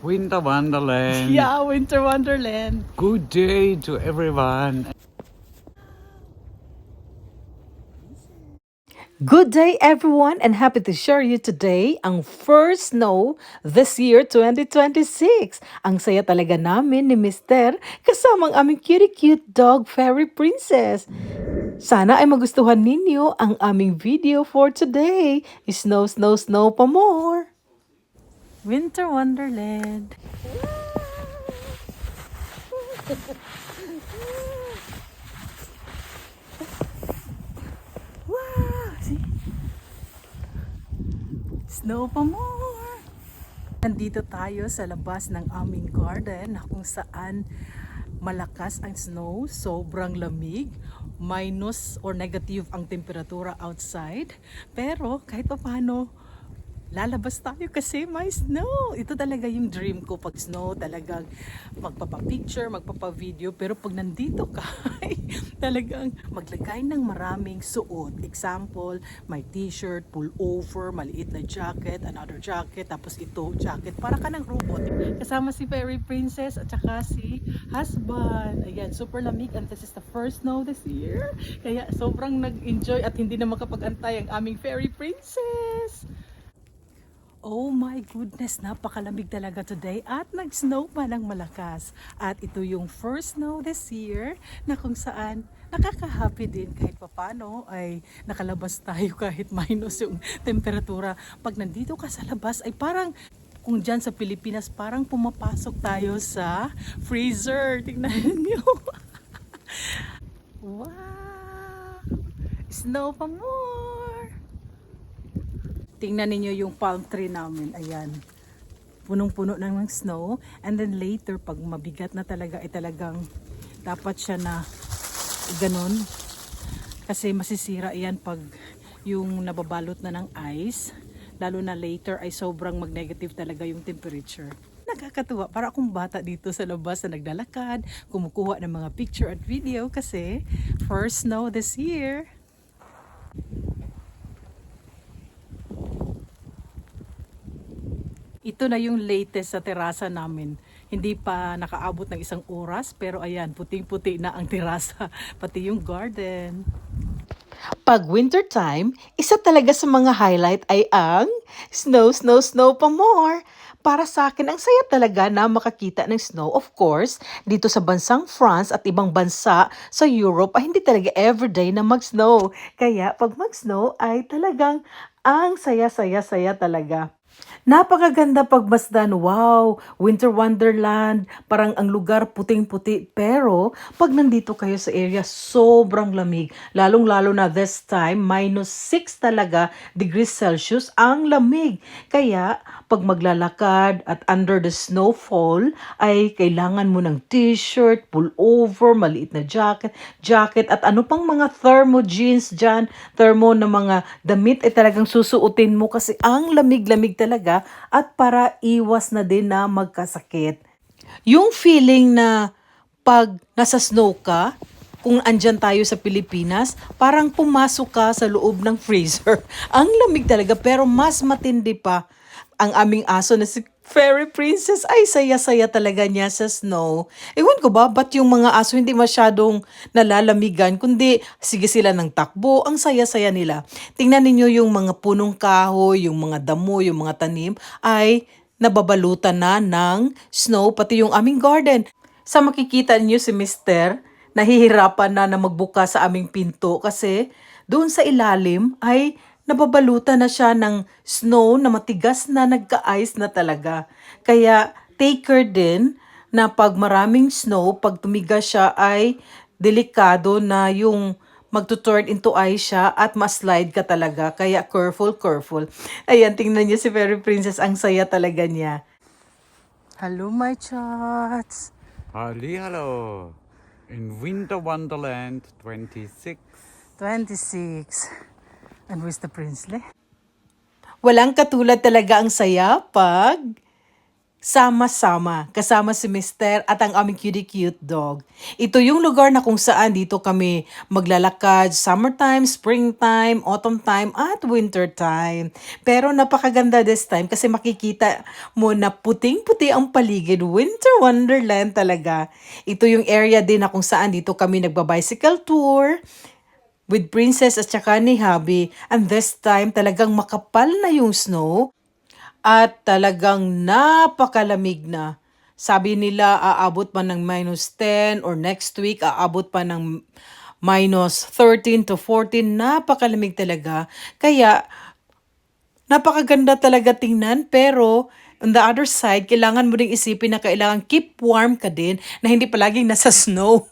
Winter Wonderland. Yeah, Winter Wonderland. Good day to everyone. Good day everyone and happy to share you today ang first snow this year 2026. Ang saya talaga namin ni Mister kasama ang aming cute dog fairy princess. Sana ay magustuhan ninyo ang aming video for today. Snow, snow, snow pa more. Winter Wonderland. Wow! See? Snow pa more! Nandito tayo sa labas ng aming garden na kung saan malakas ang snow, sobrang lamig, minus or negative ang temperatura outside. Pero kahit pa paano, lalabas tayo kasi may snow. Ito talaga yung dream ko pag snow, talagang magpapapicture, magpapavideo. Pero pag nandito ka, talagang maglagay ng maraming suot. Example, may t-shirt, pullover, maliit na jacket, another jacket, tapos ito, jacket. Para ka ng robot. Kasama si Fairy Princess at saka si husband. Ayan, super lamig and this is the first snow this year. Kaya sobrang nag-enjoy at hindi na makapag-antay ang aming Fairy Princess. Oh my goodness, napakalamig talaga today at nag-snow pa ng malakas. At ito yung first snow this year na kung saan nakaka-happy din kahit papano ay nakalabas tayo kahit minus yung temperatura. Pag nandito ka sa labas ay parang kung dyan sa Pilipinas parang pumapasok tayo sa freezer. Tingnan niyo. Wow! Snow pa more! Tingnan ninyo yung palm tree namin. Ayan. Punong-puno ng snow. And then later, pag mabigat na talaga, ay talagang dapat siya na ganun. Kasi masisira yan pag yung nababalot na ng ice. Lalo na later ay sobrang mag-negative talaga yung temperature. Nakakatuwa. Para akong bata dito sa labas na naglalakad, kumukuha ng mga picture at video kasi first snow this year. Ito na yung latest sa terasa namin. Hindi pa nakaabot ng isang oras, pero ayan, puting-puti na ang terasa, pati yung garden. Pag winter time, isa talaga sa mga highlight ay ang snow, snow, snow pa more. Para sa akin, ang saya talaga na makakita ng snow. Of course, dito sa bansang France at ibang bansa sa Europe ay hindi talaga everyday na mag-snow. Kaya pag mag-snow ay talagang ang saya-saya-saya talaga. Napakaganda pagmasdan. Wow, Winter Wonderland. Parang ang lugar puting-puti. Pero pag nandito kayo sa area, sobrang lamig. Lalong-lalo na this time, -6 talaga degrees Celsius ang lamig. Kaya pag maglalakad at under the snowfall, ay kailangan mo ng t-shirt, pullover, maliit na jacket at ano pang mga thermo jeans dyan, thermo na mga damit ay talagang susuotin mo kasi ang lamig-lamig talaga at para iwas na din na magkasakit. Yung feeling na pag nasa snow ka, kung andyan tayo sa Pilipinas, parang pumasok ka sa loob ng freezer. Ang lamig talaga pero mas matindi pa. Ang aming aso na si Fairy Princess ay saya-saya talaga niya sa snow. Ewan ko ba, ba't yung mga aso hindi masyadong nalalamigan, kundi sige sila ng takbo, ang saya-saya nila. Tingnan ninyo yung mga punong kahoy, yung mga damo, yung mga tanim, ay nababalutan na ng snow, pati yung aming garden. Sa makikita niyo si Mister, nahihirapan na magbuka sa aming pinto kasi doon sa ilalim ay nababalutan na siya ng snow na matigas na nagka-ice na talaga. Kaya take care din na pag maraming snow, pag tumigas siya ay delikado na yung magtuturn into ice siya at ma-slide ka talaga. Kaya careful. Ayan, tingnan niyo si Fairy Princess. Ang saya talaga niya. Hello my chats! Hallo. In Winter Wonderland 26. 26. And where's the prince, le? Walang katulad talaga ang saya pag sama-sama, kasama si Mister at ang aming cutie-cute dog. Ito yung lugar na kung saan dito kami maglalakad summertime, springtime, autumn time, at winter time. Pero napakaganda this time kasi makikita mo na puting-puti ang paligid. Winter wonderland talaga. Ito yung area din na kung saan dito kami nagba-bicycle tour with Princess at saka ni Habi. And this time talagang makapal na yung snow. At talagang napakalamig na. Sabi nila aabot pa ng -10 or next week aabot pa ng -13 to 14. Napakalamig talaga. Kaya napakaganda talaga tingnan pero on the other side, kailangan mo ring isipin na kailangan keep warm ka din na hindi palaging nasa snow.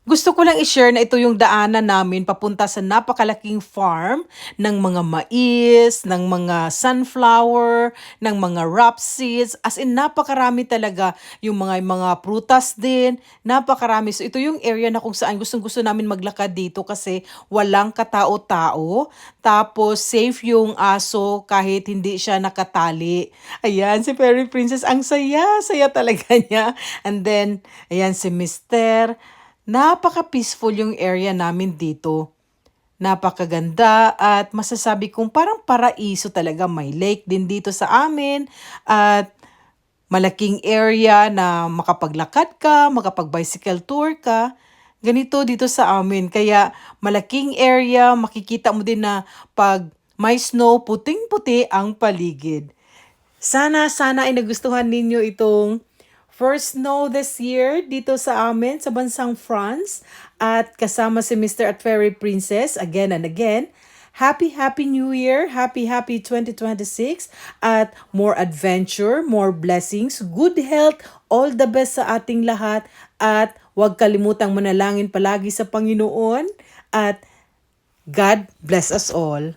Gusto ko lang i-share na ito yung daanan namin papunta sa napakalaking farm ng mga mais, ng mga sunflower, ng mga rapeseeds. As in, napakarami talaga yung mga prutas din. Napakarami. So, ito yung area na kung saan gustong-gusto namin maglakad dito kasi walang katao-tao. Tapos, safe yung aso kahit hindi siya nakatali. Ayan, si Fairy Princess, ang saya talaga niya. And then, ayan si Mister. Napaka-peaceful yung area namin dito. Napakaganda at masasabi kong parang paraiso talaga. May lake din dito sa amin at malaking area na makapaglakad ka, makapag-bicycle tour ka. Ganito dito sa amin. Kaya malaking area, makikita mo din na pag may snow, puting-puti ang paligid. Sana ay nagustuhan ninyo itong first snow this year dito sa amin sa bansang France at kasama si Mr. at Fairy Princess again and again. Happy New Year! Happy 2026 at more adventure, more blessings, good health, all the best sa ating lahat at huwag kalimutang manalangin palagi sa Panginoon at God bless us all.